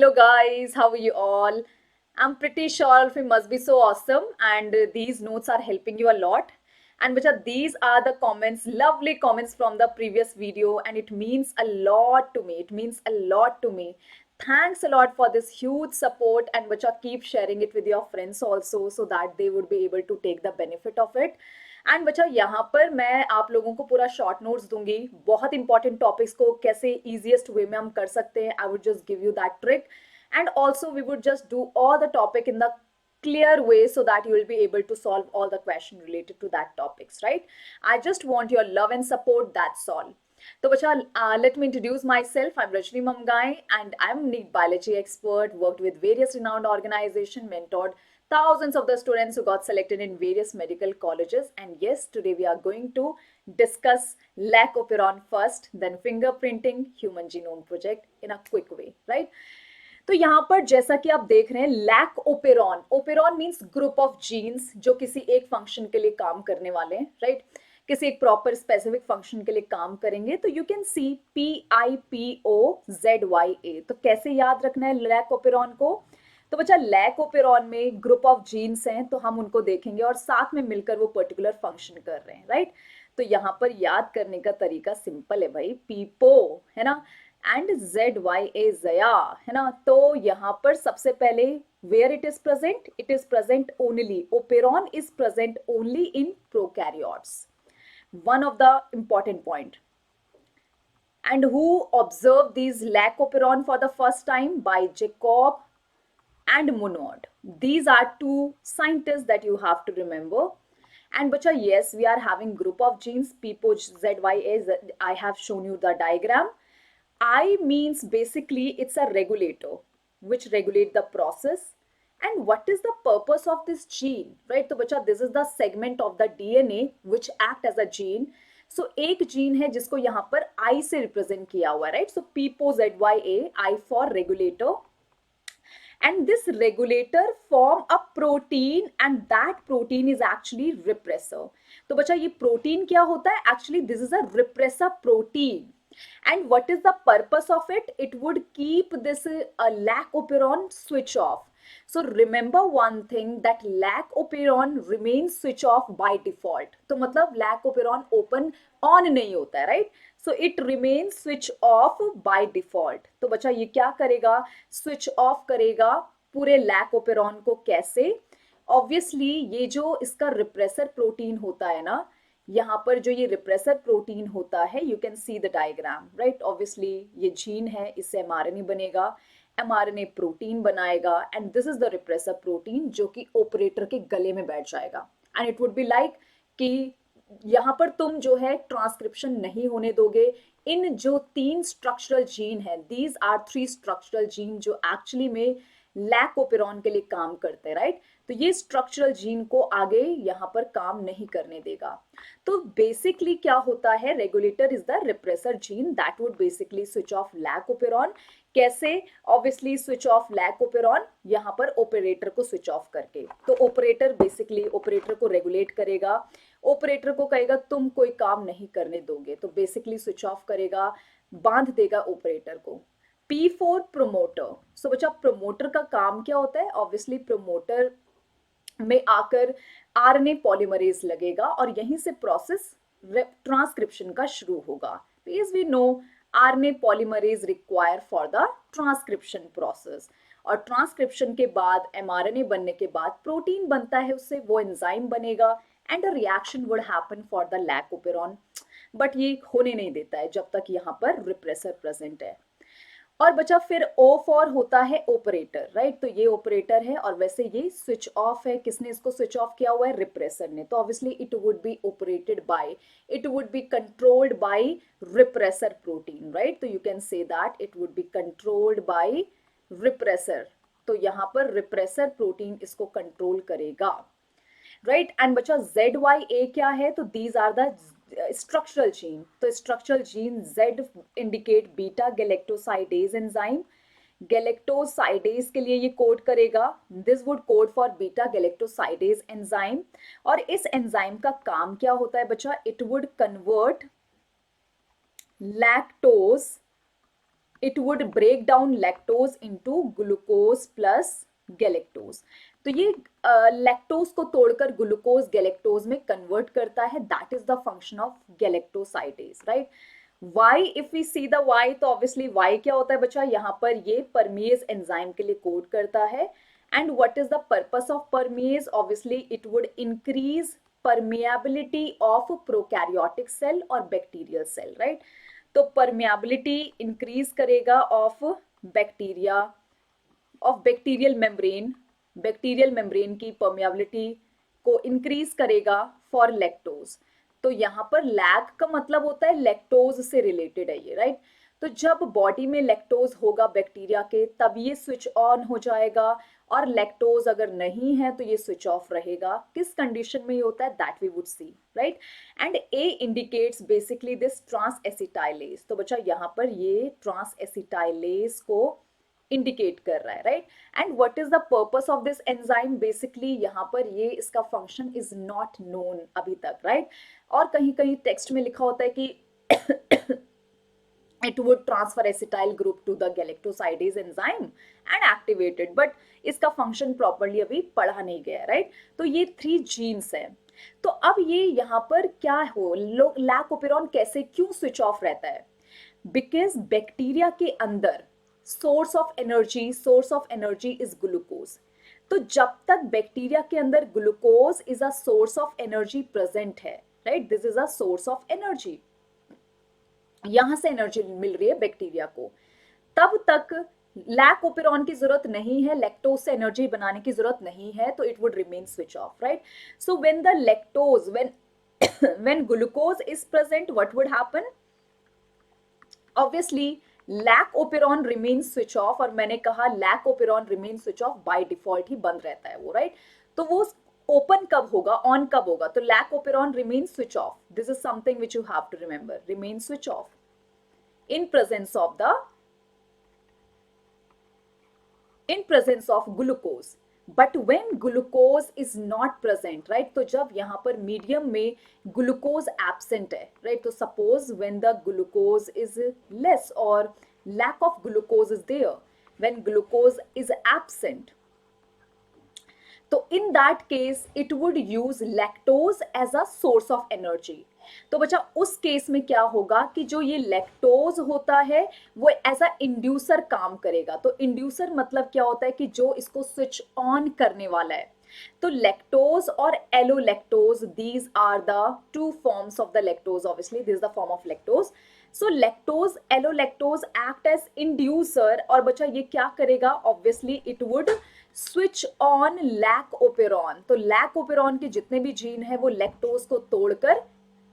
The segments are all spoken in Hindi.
Hello, guys, how are you all? I'm pretty sure all of you must be so awesome, and these notes are helping you a lot. And these are the comments, lovely comments from the previous video, and it means a lot to me. It means a lot to me. Thanks a lot for this huge support, and keep sharing it with your friends also so that they would be able to take the benefit of it. And बच्चा यहाँ पर मैं आप लोगों को पूरा शॉर्ट नोट्स दूंगी बहुत इंपॉर्टेंट टॉपिक्स को कैसे इजीएस्ट वे में हम कर सकते हैं I would just give you that trick and also we would just do all the topic in the clear way so that you will be able to solve all the question related to that topics, right? I just want your love and support, that's all. So bacha, let me introduce myself. I'm Rajni Mamgai and I'm a NEET biology expert, worked with various renowned organizations, mentored thousands of the students who got selected in various medical colleges. And yes, today we are going to discuss lacoperon first, then fingerprinting, human genome project in a quick way, right? तो यहाँ पर जैसा कि आप देख रहे हैं lac operon operon means group of genes जो किसी एक फंक्शन के लिए काम करने वाले हैं, राइट? किसी एक प्रॉपर स्पेसिफिक फंक्शन के लिए काम करेंगे तो यू कैन सी PIPOZYA। तो कैसे याद रखना है लैक ओपेरॉन को? तो बच्चा लैक ओपेरॉन में ग्रुप ऑफ जीन्स हैं तो हम उनको देखेंगे और साथ में मिलकर वो पर्टिकुलर फंक्शन कर रहे हैं, राइट? तो यहाँ पर याद करने का तरीका सिंपल है भाई, पीपो है ना, एंड ZYA जया है ना। तो यहाँ पर सबसे पहले where it is present only, operon is present only in prokaryotes, one of the important point. And who observed these lacoperon for the first time? By Jacob and Monod. These are two scientists that you have to remember. And bacha, yes, we are having group of genes, PIPOZYA. I have shown you the diagram. I means basically it's a regulator which regulate the process. And what is the purpose of this gene, right? तो बच्चा, this is the segment of the DNA which act as a gene. So एक जीन है जिसको यहाँ पर I से represent किया हुआ है, right? So PIPOZYA, I for regulator. And this regulator form a protein and that protein is actually repressor. तो बच्चा ये प्रोटीन क्या होता है? Actually this is a repressor protein. And what is the purpose of it? It would keep this lacoperon switch off. So remember one thing, that lacoperon remains switch off by default. तो मतलब lacoperon open on नहीं होता है, right? So it remains switch off by default. तो बच्चा ये क्या करेगा? Switch off करेगा पूरे lacoperon को। कैसे? Obviously ये जो इसका रिप्रेसर प्रोटीन होता है ना, यहाँ पर जो ये रिप्रेसर प्रोटीन होता है, you can see the diagram, right? Obviously ये जीन है, इससे एमआरएनए बनेगा, एमआरएनए प्रोटीन बनाएगा and this is the repressor protein जो कि ऑपरेटर के गले में बैठ जाएगा। And it would be like कि यहाँ पर तुम जो है ट्रांसक्रिप्शन नहीं होने दोगे। इन जो 3 स्ट्रक्चरल जीन है, दीज आर 3 स्ट्रक्चरल जीन जो एक्चुअली में लैकोपेरॉन के लिए काम करते हैं, राइट? तो ये स्ट्रक्चरल जीन को आगे यहाँ पर काम नहीं करने देगा। तो बेसिकली क्या होता है, regulator is the repressor gene that would basically switch off lac operon. कैसे? ऑब्वियसली स्विच ऑफ लैकोपेरॉन यहाँ पर ऑपरेटर को स्विच ऑफ करके। तो ऑपरेटर बेसिकली ऑपरेटर को रेगुलेट करेगा, ऑपरेटर को कहेगा तुम कोई काम नहीं करने दोगे, तो बेसिकली स्विच ऑफ करेगा, बांध देगा ऑपरेटर को। P4 promoter. सो बच्चा प्रोमोटर का काम क्या होता है? ऑब्वियसली प्रोमोटर में आकर आरएनए पॉलीमरेज लगेगा और यहीं से प्रोसेस ट्रांसक्रिप्शन का शुरू होगा। Please we know RNA polymerase require for the transcription process. और ट्रांसक्रिप्शन के बाद एमआरएनए बनने के बाद प्रोटीन बनता है, उससे वो एंजाइम बनेगा and a reaction would happen for the lac operon. But ये होने नहीं देता है जब तक यहाँ पर रिप्रेसर प्रेजेंट है। और बचा फिर O फॉर होता है ऑपरेटर, राइट? तो ये ऑपरेटर है और वैसे ये स्विच ऑफ है। किसने इसको स्विच ऑफ किया हुआ है? रिप्रेसर ने। तो obviously it would be operated by, it would be controlled by repressor protein, right? तो you can say that it would be controlled by repressor. तो यहाँ पर रिप्रेसर प्रोटीन इसको कंट्रोल करेगा, राइट? एंड बच्चा ZYA क्या है? तो these are the structural gene. तो structural gene Z indicate beta galactosidase enzyme. Galactosidase के लिए ये कोड करेगा, this would code for beta galactosidase enzyme. और इस एंजाइम का काम क्या होता है बच्चा? It would convert lactose it would break down lactose into glucose plus galactose. तो ये लैक्टोज को तोड़कर ग्लूकोज गैलेक्टोज में कन्वर्ट करता है. That is the function of galactosidase, right. Y, if we see the Y, तो ऑब्वियसली वाई क्या होता है बच्चा, यहाँ पर ये परमेज एंजाइम के लिए कोड करता है. And what is the purpose of permease? Obviously it would increase permeability of prokaryotic cell और bacterial cell, right? तो permeability increase करेगा of bacteria, of bacterial membrane की permeability को increase करेगा for lactose. तो यहाँ पर लैक का मतलब होता है लैक्टोज से रिलेटेड है ये, राइट. तो जब बॉडी में लैक्टोज होगा बैक्टीरिया के, तब ये स्विच ऑन हो जाएगा, और लैक्टोज अगर नहीं है तो ये स्विच ऑफ रहेगा. किस कंडीशन में ये होता है, that we would see, right. And A indicates basically this transacetylase. तो बच्चा यहाँ पर ये ट्रांस एसिटाइलेज को इंडिकेट कर रहा है, right. And what is the purpose of this enzyme? Basically यहाँ पर ये इसका फंक्शन इज नॉट नोन अभी तक, राइट. और कहीं कहीं टेक्स्ट में लिखा होता है कि it would transfer acetyl group to the galactosidase enzyme and activate it, but इसका फंक्शन प्रॉपरली अभी पढ़ा नहीं गया, राइट. तो ये 3 जीन्स हैं. तो अब ये यहाँ पर क्या हो, लैकोपेरॉन कैसे क्यों स्विच ऑफ रहता है? बिकॉज बैक्टीरिया के अंदर source of energy is glucose. तो जब तक बैक्टीरिया के अंदर glucose is a source of energy present है, right, this is a source of energy, यहां से एनर्जी मिल रही है बैक्टीरिया को, तब तक लैकोपेरॉन की जरूरत नहीं है, लैक्टोज से एनर्जी बनाने की जरूरत नहीं है, तो it would remain switch off, right. So when the lactose when glucose is present, what would happen? Obviously lac operon remain switch off, और मैंने कहा lac operon remain switch off by default ही बंद रहता है वो, राइट. तो वो ओपन कब होगा, ऑन कब होगा? तो lac operon remain switch off. This is something which you have to remember, remain switch off in presence of glucose. But when glucose is not present, right, तो जब यहाँ पर मीडियम में ग्लूकोज एब्सेंट है, राइट, तो suppose when the glucose is less or lack of glucose is there, when glucose is absent, तो in that case it would use lactose as a source of energy. तो बच्चा उस केस में क्या होगा कि जो ये लैक्टोज होता है वो एज अ इंड्यूसर काम करेगा. तो इंड्यूसर मतलब क्या होता है कि जो इसको स्विच ऑन करने वाला है. तो लैक्टोज और allolactose, these are the 2 forms of the lactose. Obviously this is the form of lactose. So lactose, allolactose act as inducer, और बच्चा ये क्या करेगा? Obviously it would switch on lac operon. तो लैकोपेरॉन के जितने भी जीन है वो लैक्टोज को तोड़कर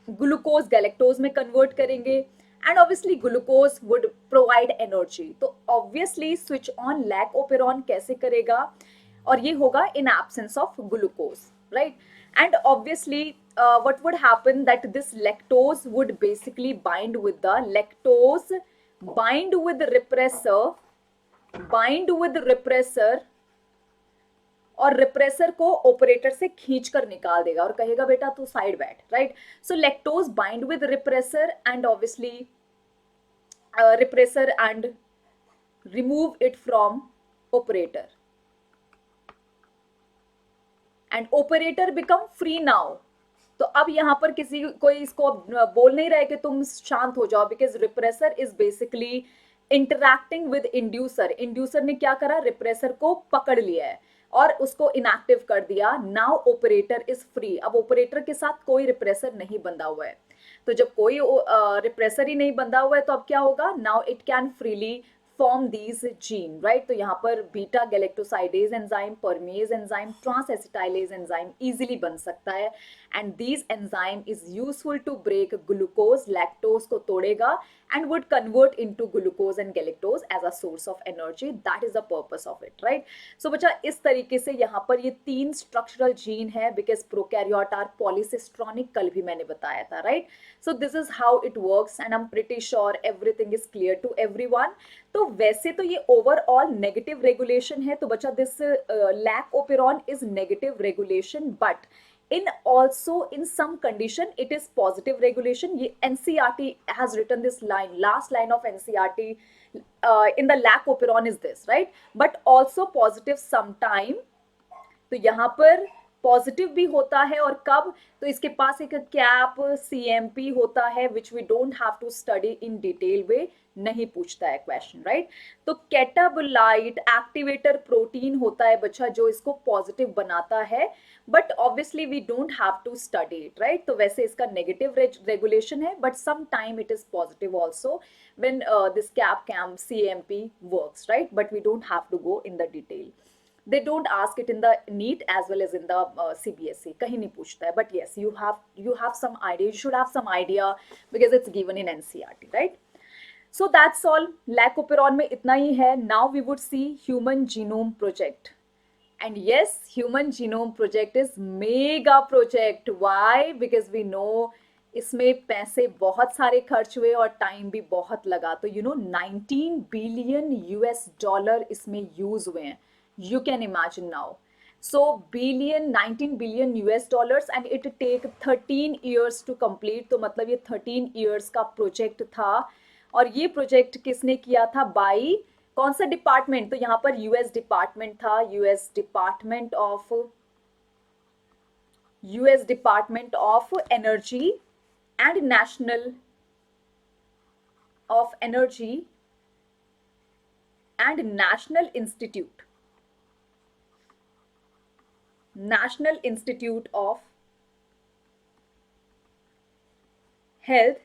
ग्लूकोज गैलेक्टोज में कन्वर्ट करेंगे, and obviously glucose would provide energy. तो ऑब्वियसली स्विच ऑन लैकोपेरॉन कैसे करेगा? और ये होगा in absence of glucose, right. And obviously what would happen that this lactose would basically bind with the lactose, bind with repressor, और रिप्रेसर को ऑपरेटर से खींच कर निकाल देगा और कहेगा बेटा तू साइड बैठ, right. So lactose bind with repressor and obviously repressor and remove it from operator, and operator become free now. तो अब यहां पर किसी कोई इसको बोल नहीं रहा है कि तुम शांत हो जाओ, because repressor is basically interacting with inducer. Inducer ने क्या करा? रिप्रेसर को पकड़ लिया है और उसको इनएक्टिव कर दिया. Now operator is free. अब ऑपरेटर के साथ कोई रिप्रेसर नहीं बंधा हुआ है. तो जब कोई रिप्रेसर ही नहीं बंधा हुआ है तो अब क्या होगा? Now it can freely form these gene, right. तो यहाँ पर beta galactosidase enzyme, permease enzyme, transacetylase enzyme easily बन सकता है. And these enzyme is useful to break glucose, lactose को तोड़ेगा and would convert into glucose and galactose as a source of energy. That is the purpose of it, right? So बच्चा इस तरीके से यहाँ पर ये 3 structural gene है because prokaryote are polycistronic, कल भी मैंने बताया था, right? So this is how it works and I'm pretty sure everything is clear to everyone. तो वैसे तो ये overall negative regulation है. तो बच्चा this lactoperon is negative regulation, but in also in some condition it is positive regulation. ये NCERT has written this line, last line of NCERT in the lacoperon is this, right? But also positive sometime. तो यहाँ पर पॉजिटिव भी होता है और कब, तो इसके पास एक कैप CMP होता है which we don't have to study in detail way, नहीं पूछता है क्वेश्चन, राइट? तो कैटाबोलाइट एक्टिवेटर प्रोटीन होता है बच्चा जो इसको पॉजिटिव बनाता है, but obviously we don't have to study it, right? तो वैसे इसका नेगेटिव रेगुलेशन है, but some time it is positive also when this CAM CMP works, right? But we don't have to go in the detail. They don't ask it in the NEET as well as in the CBSE. कहीं नहीं पूछता है, but yes, you have some idea. You should have some idea because it's given in NCERT, right? So that's all. Lacoperon में इतना ही है. Now we would see Human Genome Project. And yes, Human Genome Project is mega project. Why? Because we know इसमें पैसे बहुत सारे खर्च हुए और टाइम भी बहुत लगा. तो 19 बिलियन US$ इसमें यूज हुए हैं. You can imagine now. So 19 billion US$ and it take 13 years to complete. तो मतलब ये 13 years का प्रोजेक्ट था. और ये प्रोजेक्ट किसने किया था? बाई कौन सा डिपार्टमेंट? तो यहाँ पर US डिपार्टमेंट था, US department of energy and national institute, National Institute of Health,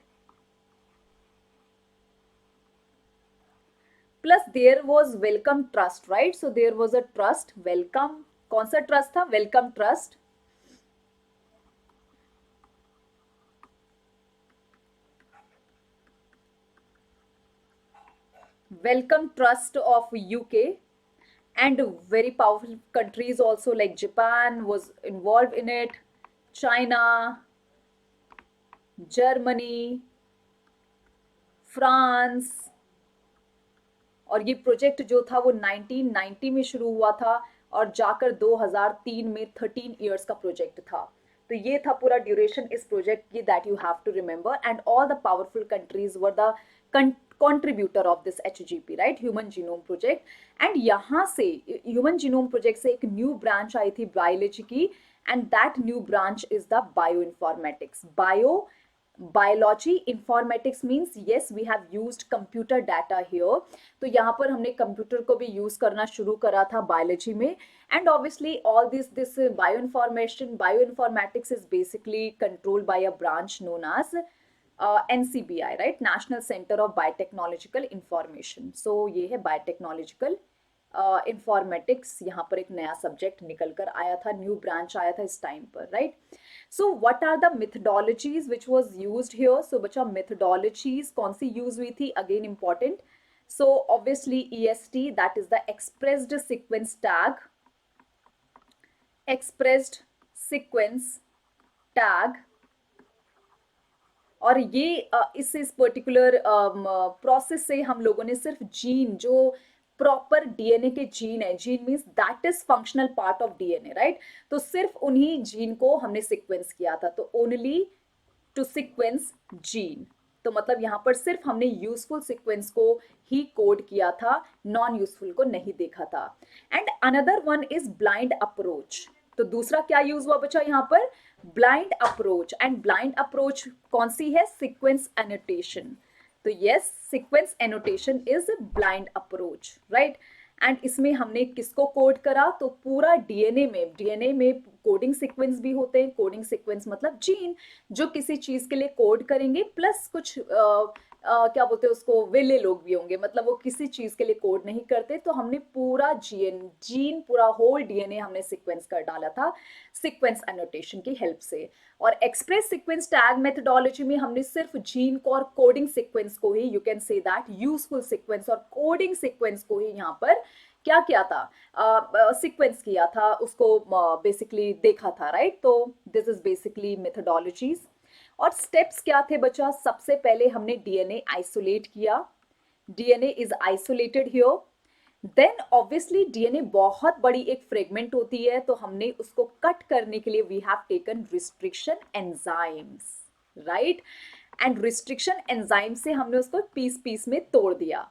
plus there was Wellcome Trust, right? So there was a trust, Wellcome. कौन सा ट्रस्ट था? Wellcome Trust. Wellcome Trust of UK. And very powerful countries also like Japan was involved in it, China, Germany, France. और ये प्रोजेक्ट जो था वो 1990 में शुरू हुआ था और जाकर 2003 में 13 इयर्स का प्रोजेक्ट था. तो ये था पूरा ड्यूरेशन इस प्रोजेक्ट की, that you have to remember. And all the powerful countries were the contributor of this HGP, right? Human Genome Project. And यहाँ से Human Genome Project से एक न्यू ब्रांच आई थी बायोलॉजी की, and that new branch is the bioinformatics. Biology informatics means yes, we have used computer data here. तो यहाँ पर हमने कंप्यूटर को भी यूज करना शुरू करा था बायोलॉजी में. And obviously all this bioinformatics is basically controlled by a branch known as NCBI, right? National Center of Biotechnological Information. So ये है बायोटेक्नोलॉजिकल इंफॉर्मेटिक्स. यहाँ पर एक नया सब्जेक्ट निकल कर आया था, न्यू ब्रांच आया था इस टाइम पर, right? So what are the methodologies which was used here? So बच्चा मेथडोलॉजीज कौन सी यूज हुई थी? Again important. So obviously EST, that is the expressed sequence tag. Expressed sequence tag. और ये इस पर्टिकुलर प्रोसेस से हम लोगों ने सिर्फ जीन, जो प्रॉपर DNA के जीन है, gene means that is functional part of DNA, right? तो सिर्फ उन्हीं जीन को हमने सीक्वेंस किया था. तो ओनली टू सीक्वेंस जीन. तो मतलब यहाँ पर सिर्फ हमने यूजफुल सीक्वेंस को ही कोड किया था, नॉन यूजफुल को नहीं देखा था. And another one is blind approach. तो दूसरा क्या यूज हुआ बच्चा यहाँ पर? Blind approach. And blind approach कौन सी है? Sequence annotation. तो yes, sequence annotation is blind approach, right? And इसमें हमने किसको कोड करा? तो पूरा डीएनए में कोडिंग सीक्वेंस भी होते हैं. कोडिंग सीक्वेंस मतलब जीन जो किसी चीज के लिए कोड करेंगे, प्लस कुछ क्या बोलते हैं उसको, वेले लोग भी होंगे, मतलब वो किसी चीज के लिए कोड नहीं करते. तो हमने पूरा जीन पूरा होल डीएनए हमने सीक्वेंस कर डाला था सीक्वेंस एनोटेशन की हेल्प से. और एक्सप्रेस सीक्वेंस टैग मेथडोलॉजी में हमने सिर्फ जीन को और कोडिंग सीक्वेंस को ही, you can say that useful sequence और कोडिंग सीक्वेंस को ही यहाँ पर क्या किया था? सीक्वेंस किया था, उसको बेसिकली देखा था, राइट? तो दिस इज बेसिकली मेथडोलॉजीज. और स्टेप्स क्या थे बच्चा? सबसे पहले हमने DNA आइसोलेट किया. DNA is isolated here. Then obviously DNA बहुत बड़ी एक फ्रेगमेंट होती है, तो हमने उसको कट करने के लिए we have taken restriction enzymes, right, and restriction enzyme से हमने उसको पीस पीस में तोड़ दिया.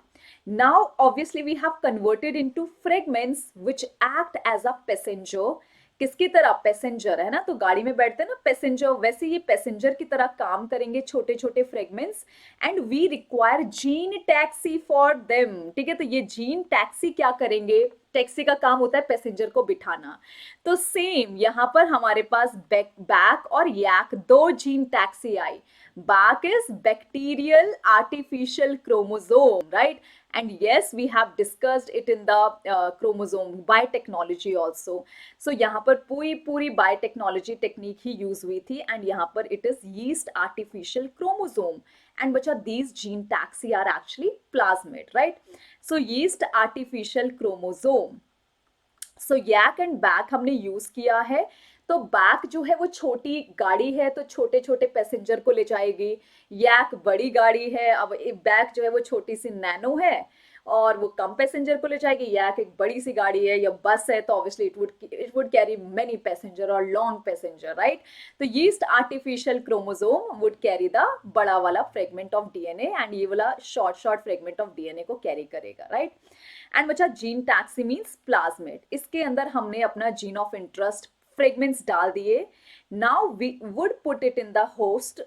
Now obviously we have converted into fragments which act as a passenger. किसकी तरह? पैसेंजर है ना, तो गाड़ी में बैठते हैं ना पैसेंजर, वैसे ये पैसेंजर की तरह काम करेंगे छोटे छोटे fragments. And we require gene taxi for them. ठीक है, तो ये जीन टैक्सी क्या करेंगे? टैक्सी का काम होता है पैसेंजर को बिठाना. तो सेम यहां पर हमारे पास बैक और यैक दो gene taxi I. Bach is bacterial artificial chromosome, right? And yes, we have discussed it in the chromosome biotechnology also. So यहाँ पर पूरी biotechnology technique ही use हुई थी, and यहाँ पर it is yeast artificial chromosome. And बच्चा these gene taxi are actually plasmid, right? So yeast artificial chromosome. So YAC and BAC हमने यूज किया है. तो बैक जो है वो छोटी गाड़ी है, तो छोटे छोटे पैसेंजर को ले जाएगी. यैक बड़ी गाड़ी है, अब बैक जो है वो छोटी सी नैनो है और वो कम पैसेंजर को ले जाएगी. यैक एक बड़ी सी गाड़ी है या बस है, तो obviously it would carry many passenger और लॉन्ग पैसेंजर, राइट. तो yeast artificial chromosome would carry the बड़ा वाला फ्रेगमेंट ऑफ डीएनए, एंड ये वाला शॉर्ट फ्रेगमेंट ऑफ डीएनए को कैरी करेगा, राइट. एंड बच्चा जीन टैक्सी मीन्स प्लाज्मिड. इसके अंदर हमने अपना जीन ऑफ इंटरेस्ट फ्रेगमेंट्स डाल दिए. Now we would put it in the host.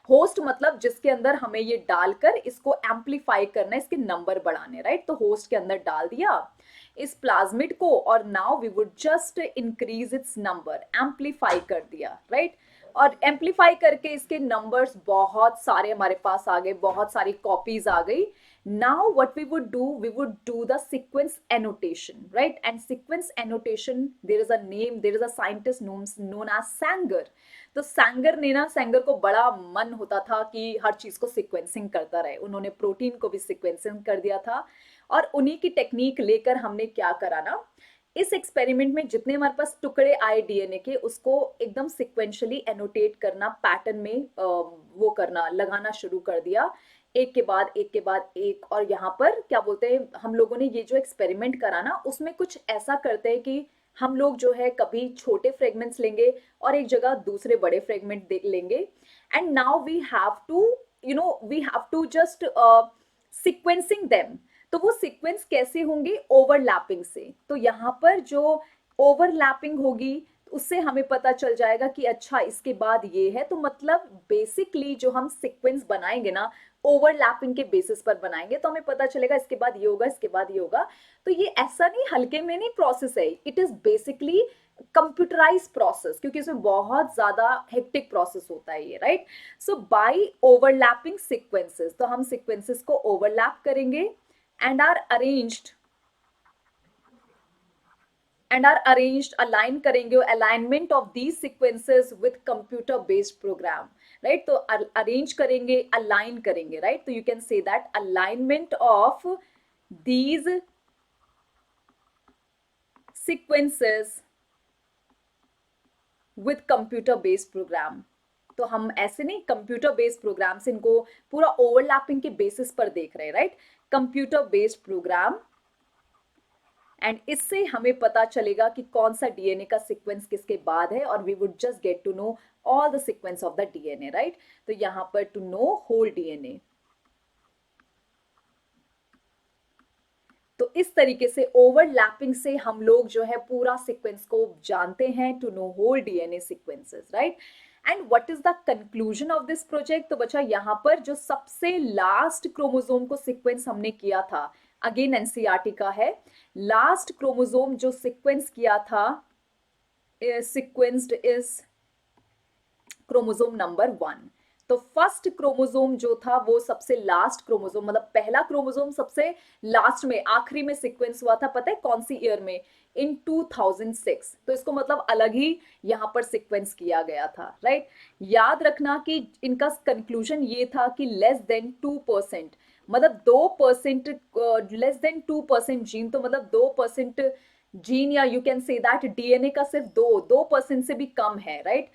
Host मतलब जिसके अंदर हमें ये डालकर इसको एम्पलीफाई करना है, इसके नंबर बढ़ाने, राइट. तो होस्ट के अंदर डाल दिया इस प्लाज्मिड को, और now we would just increase its number, amplify कर दिया, राइट. और एम्पलीफाई करके इसके नंबर्स बहुत सारे हमारे पास आ गए, बहुत सारी कॉपीज आ गई. Now what we would do the sequence annotation, right? And sequence annotation, there is a name, there is a scientist known as Sanger. तो सैंगर ने ना, सैंगर को बड़ा मन होता था कि हर चीज को सिक्वेंसिंग करता रहे. उन्होंने प्रोटीन को भी सिक्वेंसिंग कर दिया था, और उन्हीं की टेक्निक लेकर हमने क्या करा ना, इस एक्सपेरिमेंट में जितने हमारे पास टुकड़े आए डीएनए के, उसको एकदम सिक्वेंशियली एनोटेट करना, पैटर्न में वो करना, लगाना शुरू कर दिया, एक के बाद एक के बाद एक. और यहाँ पर क्या बोलते हैं, हम लोगों ने ये जो एक्सपेरिमेंट करा ना, उसमें कुछ ऐसा करते हैं कि हम लोग जो है कभी छोटे फ्रेगमेंट्स लेंगे और एक जगह दूसरे बड़े फ्रेगमेंट लेंगे. And now we have to just sequencing them. तो वो सीक्वेंस कैसे होंगे? ओवरलैपिंग से. तो यहाँ पर जो ओवरलैपिंग होगी उससे हमें पता चल जाएगा कि अच्छा इसके बाद ये है. तो मतलब बेसिकली जो हम सीक्वेंस बनाएंगे ना, ओवरलैपिंग के बेसिस पर बनाएंगे, तो हमें पता चलेगा इसके बाद ये होगा, इसके बाद ये होगा. तो ये ऐसा नहीं, हल्के में नहीं प्रोसेस है, it is basically computerise process, क्योंकि इसमें बहुत ज्यादा हेक्टिक प्रोसेस होता है ये, right. So by overlapping sequences, तो हम सीक्वेंसेस को ओवरलैप करेंगे and are arranged align करेंगे, alignment of these sequences with computer based program, right. तो arrange करेंगे, align करेंगे, right. तो you can say that alignment of these sequences with computer based program. तो हम ऐसे नहीं, कंप्यूटर बेस्ड प्रोग्राम से इनको पूरा ओवरलैपिंग के बेसिस पर देख रहे हैं, right. Computer based program, and इससे हमें पता चलेगा कि कौन सा डीएनए का सीक्वेंस किसके बाद है, और we would just get to know all the sequence of the DNA, right. तो यहां पर टू नो होल डीएनए. तो इस तरीके से ओवरलैपिंग से हम लोग जो है पूरा सीक्वेंस को जानते हैं, to know whole DNA sequences, right. And what is the conclusion of this project? तो बच्चा यहाँ पर जो सबसे लास्ट क्रोमोसोम को सीक्वेंस हमने किया था, अगेन एनसीईआरटी का है, लास्ट क्रोमोसोम जो सीक्वेंस किया था, सीक्वेंस्ड इज क्रोमोसोम नंबर 1. तो फर्स्ट क्रोमोसोम जो था वो सबसे लास्ट क्रोमोसोम, मतलब पहला क्रोमोसोम सबसे लास्ट में, आखिरी में सीक्वेंस हुआ था, पता है कौन सी ईयर में? इन 2006. तो इसको मतलब अलग ही यहाँ पर सीक्वेंस किया गया था, राइट. याद रखना कि इनका कंक्लूजन ये था कि लेस देन 2%, मतलब 2%, लेस देन 2% जीन, तो मतलब 2% जीन, या you can say that DNA का सिर्फ 2% से भी कम है, right.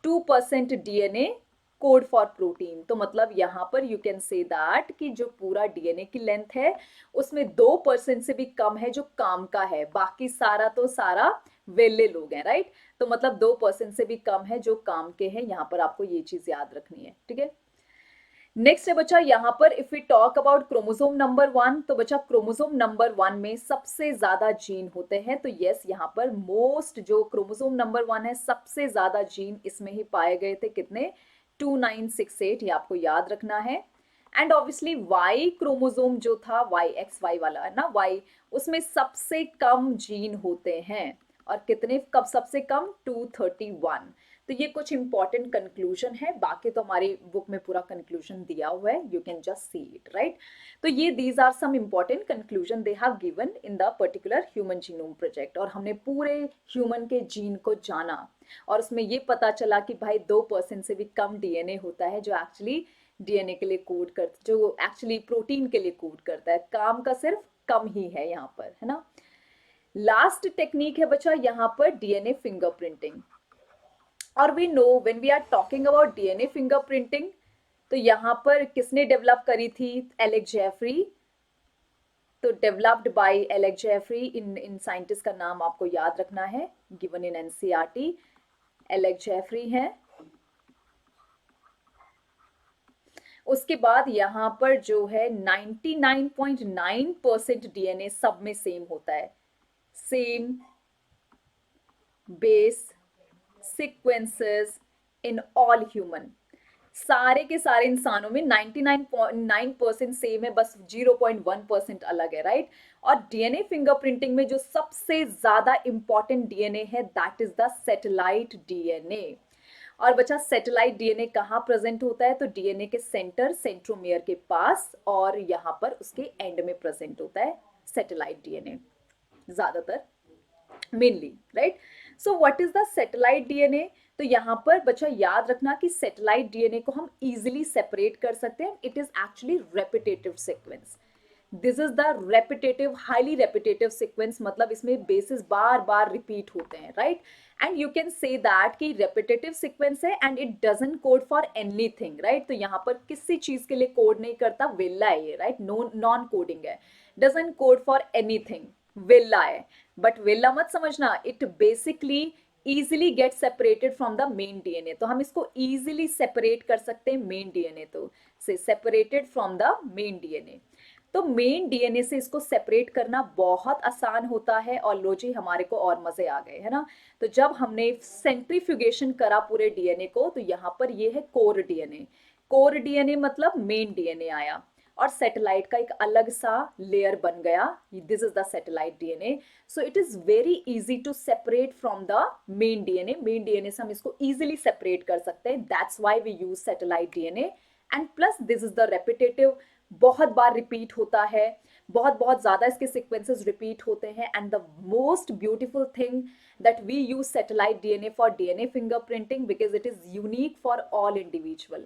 2% DNA code for protein. तो मतलब यहाँ पर यू कैन से दैट कि जो पूरा डीएनए की लेंथ है उसमें 2% से भी कम है जो काम का है, बाकी सारा तो सारा वेले लोग हैं, राइट। तो मतलब 2% से भी कम है जो काम के हैं, यहाँ पर आपको ये चीज याद रखनी है, ठीक है। नेक्स्ट है बच्चा यहाँ पर if we talk about chromosome number 1, तो बच्चा क्रोमोसोम नंबर 1 में सबसे ज्यादा जीन होते हैं। तो यस, यहाँ पर मोस्ट जो क्रोमोसोम नंबर 1 है सबसे ज्यादा जीन इसमें ही पाए गए थे। कितने? 2968, ये आपको याद रखना है। एंड ऑब्वियसली वाई क्रोमोसोम जो था, वाई एक्स वाई वाला है ना, वाई, उसमें सबसे कम जीन होते हैं। और कितने कब सबसे कम? 231। तो ये कुछ इंपॉर्टेंट कंक्लूजन है, बाकी तो हमारी बुक में पूरा कंक्लूजन दिया हुआ है, you can just see it, right. तो ये these are some important conclusion they have given in the particular human genome project. और हमने पूरे ह्यूमन के जीन को जाना और उसमें ये पता चला कि भाई 2% से भी कम डीएनए होता है जो एक्चुअली डीएनए के लिए कोड करता, जो एक्चुअली प्रोटीन के लिए कोड करता है। काम का सिर्फ कम ही है यहाँ पर, है ना। लास्ट टेक्निक है बच्चा यहाँ पर डीएनए फिंगरप्रिंटिंग। और we know when we are talking about DNA fingerprinting, तो यहाँ पर किसने डेवलप करी थी? Alex Jeffrey. तो डेवलप्ड बाय एलेक्स जेफरी। इन साइंटिस्ट का नाम आपको याद रखना है, given in NCERT. Alex Jeffrey हैं। उसके बाद यहाँ पर जो है 99.9% डीएनए सब में सेम होता है, same base sequences in all human. सारे के सारे इंसानों में 99.9% सेम है, बस 0.1% अलग है, राइट। और डीएनए फिंगरप्रिंटिंग में जो सबसे ज्यादा इंपॉर्टेंट डीएनए है that is the satellite DNA. और बच्चा सैटेलाइट डीएनए कहाँ प्रेजेंट होता है? तो डीएनए के सेंटर, सेंट्रोमियर के पास, और यहाँ पर उसके एंड में प्रेजेंट होता है सैटेलाइट डीएनए ज्यादातर, mainly, right. So what is the satellite DNA? तो यहाँ पर बच्चा याद रखना कि सैटेलाइट डीएनए को हम इजीली सेपरेट कर सकते हैं। It is actually repetitive sequence. This is the repetitive, highly repetitive sequence, मतलब इसमें बेसिस बार बार रिपीट होते हैं, right. And you can say that कि रेपिटेटिव सीक्वेंस है and it doesn't code for anything, right. तो यहाँ पर किसी चीज के लिए कोड नहीं करता, वेला है ये, राइट, नॉन कोडिंग है, डजंट कोड फॉर एनीथिंग, वेला है। बट वेला मत समझना, it basically easily get separated from the main DNA। तो हम इसको easily separate कर सकते हैं main DNA, तो से separated from the main DNA। तो मेन डीएनए से इसको सेपरेट करना बहुत आसान होता है। और लो जी, हमारे को और मजे आ गए, है ना। तो जब हमने सेंट्रीफ्यूगेशन करा पूरे डीएनए को, तो यहाँ पर ये है कोर डीएनए। कोर डीएनए मतलब मेन डीएनए आया और सैटेलाइट का एक अलग सा लेयर बन गया। This is the satellite DNA. So it is very easy to separate from the main DNA. Main DNA से हम इसको इजीली सेपरेट कर सकते हैं, that's why we use satellite DNA. And plus this is the repetitive, बहुत बार रिपीट होता है, बहुत बहुत ज्यादा इसके सीक्वेंसेस रिपीट होते हैं। And the most beautiful thing that we use satellite DNA for DNA fingerprinting because it is unique for all individual,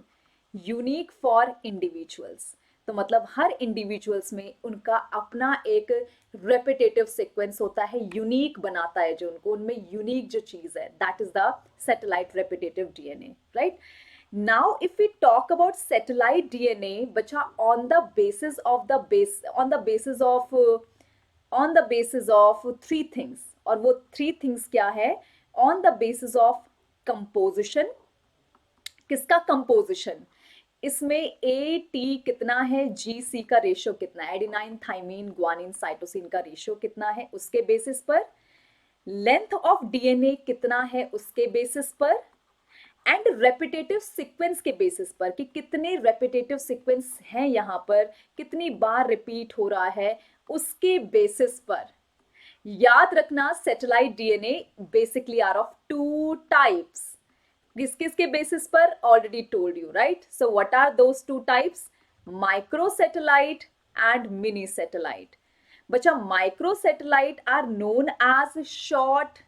unique for individuals. तो मतलब हर इंडिविजुअल्स में उनका अपना एक रेपिटेटिव सीक्वेंस होता है, यूनिक बनाता है जो उनको, उनमें यूनिक जो चीज है, that is the satellite repetitive DNA, right. Now if we talk about satellite DNA, बच्चा, on the basis of three things, और वो three things क्या है? On the basis of composition। किसका composition? इसमें ए टी कितना है, जी सी का रेशियो कितना है, एडिनाइन थाइमीन ग्वानिन साइटोसिन का रेशियो कितना है, उसके बेसिस पर। लेंथ ऑफ डीएनए कितना है, उसके बेसिस पर। एंड रेपिटेटिव सीक्वेंस के बेसिस पर कि कितने रेपिटेटिव सीक्वेंस हैं यहाँ पर, कितनी बार रिपीट हो रहा है, उसके बेसिस पर। याद रखना satellite DNA basically are of two types. किस किस के बेसिस पर? Already told you, right. So what are those two types? Micro satellite and mini satellite. बच्चा, micro satellite are known as short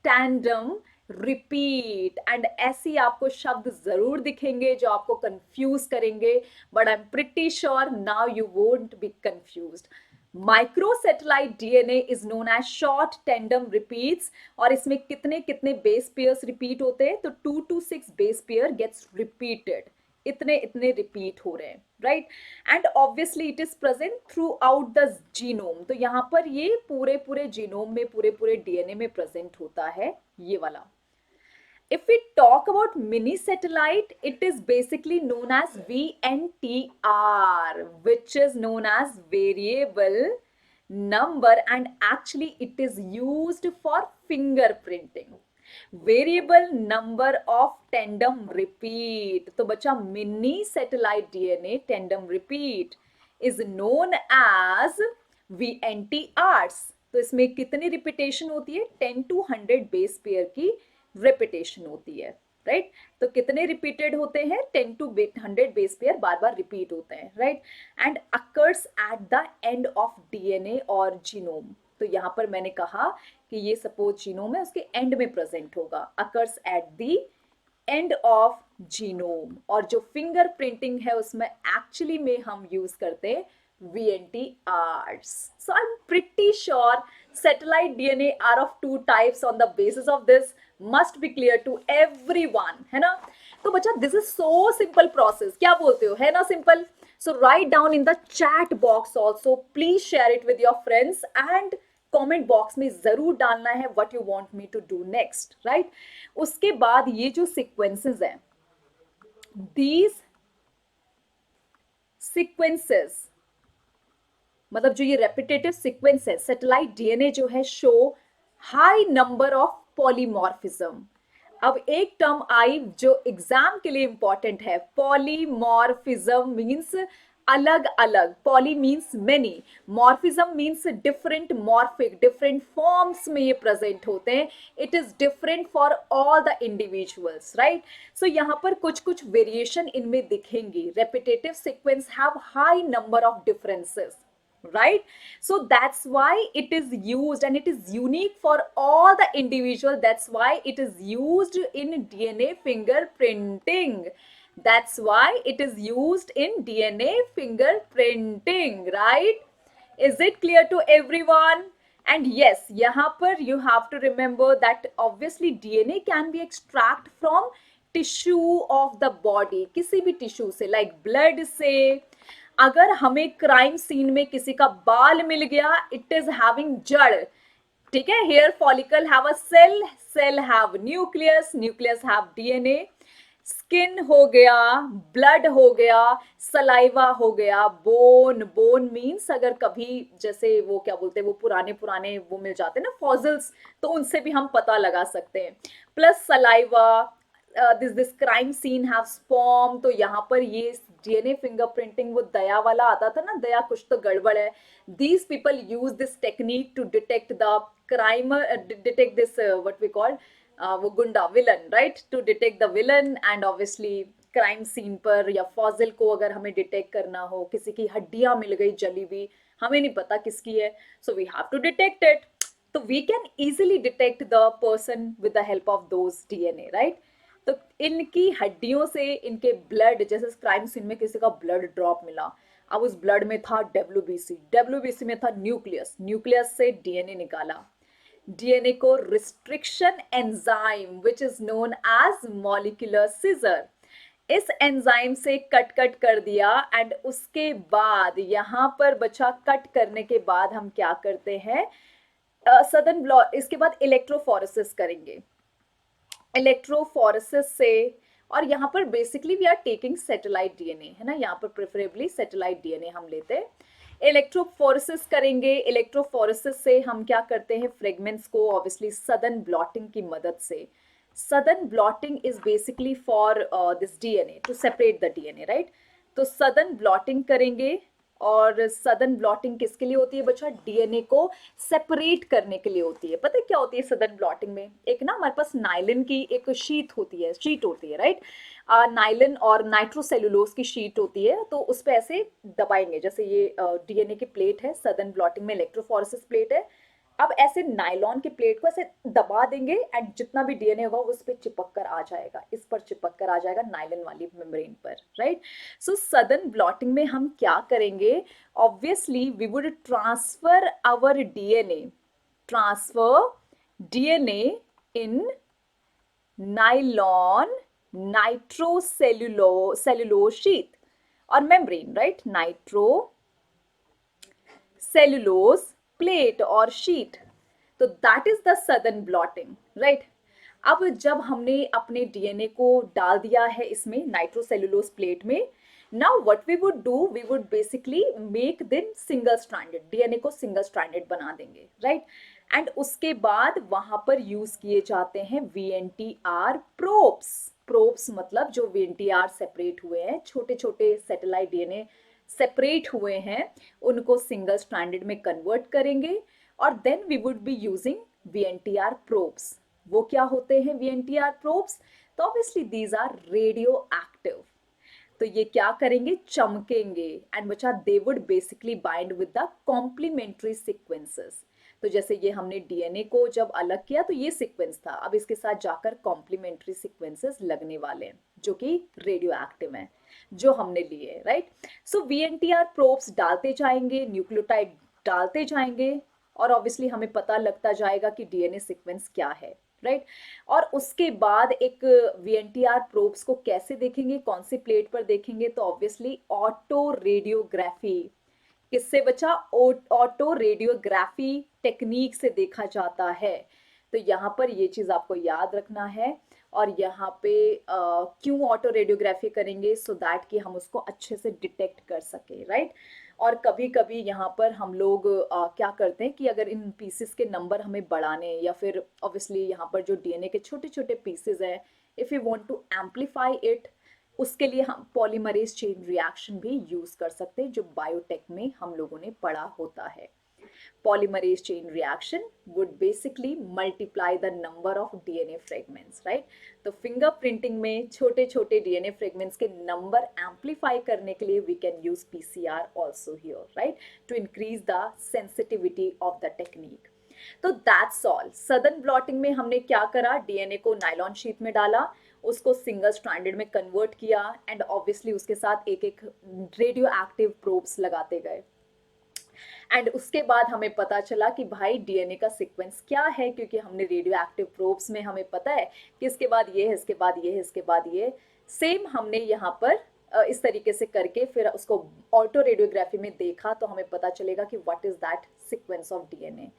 tandem repeat. And ऐसी आपको शब्द जरूर दिखेंगे जो आपको कंफ्यूज करेंगे, but I am pretty sure now you won't be confused. Micro satellite DNA is known as short tandem repeats. और इसमें कितने कितने बेस पेयर्स रिपीट होते हैं? तो 2 to 6 base pair gets repeated इतने इतने रिपीट हो रहे हैं, right. And obviously it is present throughout the genome, तो यहाँ पर ये पूरे पूरे जीनोम में, पूरे पूरे डीएनए में प्रेजेंट होता है ये वाला। If we talk about mini satellite, it is basically known as VNTR, which is known as variable number, and actually it is used for fingerprinting. Variable number of tandem repeat. तो बच्चा mini satellite DNA tandem repeat is known as VNTRs. तो इसमें कितनी रिपीटेशन होती है? 10 to 100 बेस पेयर की रिपीटेशन होती है, राइट। तो कितने रिपीटेड होते हैं? 10 to 100 base pair bar bar repeat होते हैं, right. And occurs at the end of DNA और जीनोम। तो यहाँ पर मैंने कहा कि ये सपोज जीनोम है, उसके एंड में प्रेजेंट होगा, occurs at the end of genome. और जो फिंगर प्रिंटिंग है उसमें एक्चुअली में हम यूज करते हैं VNTRs. So I'm pretty sure satellite DNA are of two types. On the basis of this must be clear to everyone, है ना। तो बच्चा this is so simple process, क्या बोलते हो, है ना simple. So write down in the chat box also, please share it with your friends, and comment box में जरूर डालना है what you want me to do next, right। उसके बाद ये जो sequences हैं, these sequences मतलब जो ये रेपिटेटिव सीक्वेंस है, सैटेलाइट डीएनए जो है show high number of polymorphism. अब एक टर्म आई जो एग्जाम के लिए इंपॉर्टेंट है, पॉलीमॉर्फिज्म मींस अलग अलग, poly means many, morphism means different, morphic different forms में ये प्रेजेंट होते हैं। It is different for all the individuals, right. So यहाँ पर कुछ कुछ वेरिएशन इनमें दिखेंगी। Repetitive sequence have high number of differences, right? So that's why it is used, and it is unique for all the individual. That's why it is used in DNA fingerprinting. That's why it is used in DNA fingerprinting, right? Is it clear to everyone? And yes, यहाँ पर you have to remember that obviously DNA can be extracted from tissue of the body, किसी भी टिश्यू से, like blood से। अगर हमें क्राइम सीन में किसी का बाल मिल गया, इट इज हैविंग जड़, ठीक है। Hair follicle have a cell, cell have nucleus, nucleus have DNA, skin हो गया, ब्लड हो गया, सलाइवा हो गया, बोन, बोन मीन्स अगर कभी जैसे वो क्या बोलते हैं, वो पुराने पुराने वो मिल जाते हैं ना फॉसिल्स, तो उनसे भी हम पता लगा सकते हैं। Plus saliva, this crime seen have sperm. तो यहाँ पर ये डीएनए फिंगरप्रिंटिंग, वो दया वाला आता था ना, दया कुछ तो गड़बड़ है। These people use this technique to detect the crime, detect this what we call वो गुंडा, villain, right, to detect the villain. And obviously crime scene पर या फॉजिल को अगर हमें डिटेक्ट करना हो, किसी की हड्डियां मिल गई जली हुई, हमें नहीं पता किसकी है, so we have to detect it. तो we can easily detect the person with the help of those DNA, right. तो इनकी हड्डियों से, इनके ब्लड, जैसे क्राइम सीन में किसी का ब्लड ड्रॉप मिला, अब उस ब्लड में था डब्ल्यूबीसी, डब्ल्यूबीसी में था न्यूक्लियस, न्यूक्लियस से डीएनए निकाला, डीएनए को restriction enzyme which is known as molecular scissor, इस एंजाइम से कट कट कर दिया। एंड उसके बाद यहाँ पर बचा, कट करने के बाद हम क्या करते हैं, सदन ब्लॉक, इसके बाद इलेक्ट्रोफोरेसिस करेंगे, इलेक्ट्रोफोरेसिस से। और यहाँ पर basically we are taking satellite DNA, है ना, यहाँ पर प्रेफरेबली सैटेलाइट डीएनए हम लेते हैं। इलेक्ट्रोफोरेसिस करेंगे, इलेक्ट्रोफोरेसिस से हम क्या करते हैं, फ्रेगमेंट्स को ऑब्वियसली सदन ब्लॉटिंग की मदद से, southern blotting is basically for this DNA to separate the DNA, right. तो सदन ब्लॉटिंग करेंगे, और सदन ब्लॉटिंग किसके लिए होती है बच्चा, डीएनए को सेपरेट करने के लिए होती है। पता है क्या होती है सदन ब्लॉटिंग में, एक ना हमारे पास नाइलन की एक शीट होती है, राइट, नाइलन और नाइट्रोसेलुलोज की शीट होती है। तो उस पर ऐसे दबाएंगे, जैसे ये डीएनए की प्लेट है, सदन ब्लॉटिंग में इलेक्ट्रोफोरेसिस प्लेट है। अब ऐसे नायलॉन की प्लेट को ऐसे दबा देंगे, एंड जितना भी डीएनए होगा उस पर चिपक कर आ जाएगा, इस पर चिपक कर आ जाएगा नायलॉन वाली मेम्ब्रेन पर, राइट। सो सदन ब्लॉटिंग में हम क्या करेंगे, obviously we would transfer our DNA, transfer DNA in nylon nitrocellulose sheet और मेम्ब्रेन, राइट, नाइट्रोसेल्युलोज प्लेट और शीट। तो that is the southern blotting, right. अब जब हमने अपने डीएनए को डाल दिया है इसमें नाइट्रोसेल्युलोज प्लेट में, now what we would do, we would basically make them single stranded, DNA को सिंगल स्ट्रैंडेड बना देंगे, राइट। एंड उसके बाद वहां पर यूज किए जाते हैं वीएनटीआर प्रोब्स। प्रोब्स मतलब जो वीएनटीआर सेपरेट हुए हैं, छोटे छोटे सैटेलाइट डीएनए सेपरेट हुए हैं, उनको सिंगल स्ट्रैंडेड में कन्वर्ट करेंगे और then we would be using VNTR probes. वो क्या होते हैं वीएनटीआर प्रोब्स? तो obviously these are radioactive. तो ये क्या करेंगे, चमकेंगे, एंड बच्चा they would basically bind with the complementary sequences. तो जैसे ये हमने डीएनए को जब अलग किया तो ये सीक्वेंस था, अब इसके साथ जाकर कॉम्प्लीमेंट्री सीक्वेंसेस लगने वाले हैं जो कि रेडियो एक्टिव हैं, जो हमने लिए, राइट। सो वीएनटीआर प्रोब्स डालते जाएंगे, न्यूक्लियोटाइड डालते जाएंगे, और ऑब्वियसली हमें पता लगता जाएगा कि डीएनए सीक्वेंस क्या है, राइट। और उसके बाद एक वीएनटीआर प्रोब्स को कैसे देखेंगे, कौन सी प्लेट पर देखेंगे? तो ऑब्वियसली ऑटो रेडियोग्राफी। किससे बच्चा? ऑटो रेडियोग्राफी टेक्निक से देखा जाता है। तो यहाँ पर ये चीज आपको याद रखना है। और यहाँ पे क्यों ऑटो रेडियोग्राफी करेंगे? सो दैट कि हम उसको अच्छे से डिटेक्ट कर सके, राइट। और कभी कभी यहाँ पर हम लोग क्या करते हैं कि अगर इन पीसेस के नंबर हमें बढ़ाने, या फिर ऑब्वियसली यहाँ पर जो डीएनए के छोटे छोटे पीसेस हैं, if you want to amplify it, उसके लिए हम पॉलीमरेज चेन रिएक्शन भी यूज कर सकते हैं, जो बायोटेक में हम लोगों ने पढ़ा होता है। Polymerase chain reaction would basically multiply the number of DNA fragments, right? तो फिंगरप्रिंटिंग में छोटे छोटे डीएनए फ्रेगमेंट्स के नंबर एम्पलीफाई करने के लिए we can use PCR also here, right, to increase the sensitivity of the technique. तो दैट्स ऑल। सदर्न ब्लॉटिंग में हमने क्या करा, डीएनए को नायलॉन शीट में डाला, उसको सिंगल स्ट्रैंडेड में कन्वर्ट किया, एंड ऑब्वियसली उसके साथ एक एक रेडियो एक्टिव प्रोब्स लगाते गए। एंड उसके बाद हमें पता चला कि भाई डीएनए का सीक्वेंस क्या है, क्योंकि हमने रेडियो एक्टिव प्रोब्स में हमें पता है कि इसके बाद ये है, इसके बाद ये है, इसके बाद ये। सेम हमने यहाँ पर इस तरीके से करके फिर उसको ऑटो रेडियोग्राफी में देखा, तो हमें पता चलेगा कि what is that sequence of DNA.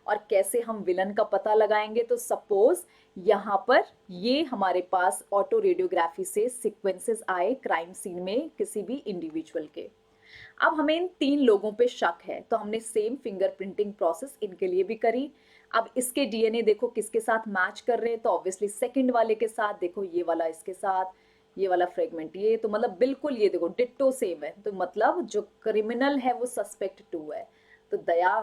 और कैसे हम विलन का पता लगाएंगे? तो सपोज यहाँ पर ये हमारे पास ऑटो रेडियोग्राफी से सीक्वेंसेस आए क्राइम सीन में किसी भी इंडिविजुअल के। अब हमें इन 3 लोगों पे शक है, तो हमने सेम फिंगरप्रिंटिंग प्रोसेस इनके लिए भी करी। अब इसके डीएनए देखो किसके साथ मैच कर रहे हैं, तो ऑब्वियसली सेकंड वाले के साथ। देखो ये वाला इसके साथ, ये वाला फ्रेगमेंट ये, तो मतलब बिल्कुल ये देखो डिट्टो सेम है। तो मतलब जो क्रिमिनल है वो सस्पेक्ट 2 है, तो दया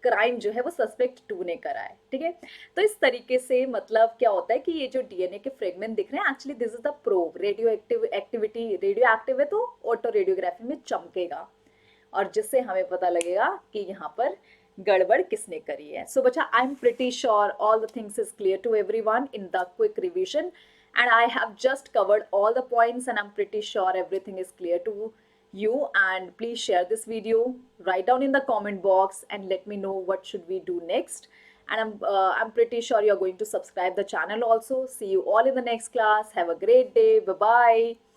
क्राइम जो है वो सस्पेक्ट 2 ने करा है, ठीक है। तो इस तरीके से मतलब क्या होता है कि ये जो डीएनए के फ्रेगमेंट दिख रहे हैं, actually this is the probe. Radio active activity, radio active है तो ऑटो रेडियोग्राफी में चमकेगा, और जिससे हमें पता लगेगा कि यहाँ पर गड़बड़ किसने करी है। सो बच्चा, I am pretty sure all the things is clear to everyone in the quick revision, and I have just covered all the points, and I'm pretty sure everything is clear to you. And please share this video, write down in the comment box and let me know what should we do next. And I'm pretty sure you're going to subscribe the channel also. See you all in the next class. Have a great day. Bye bye.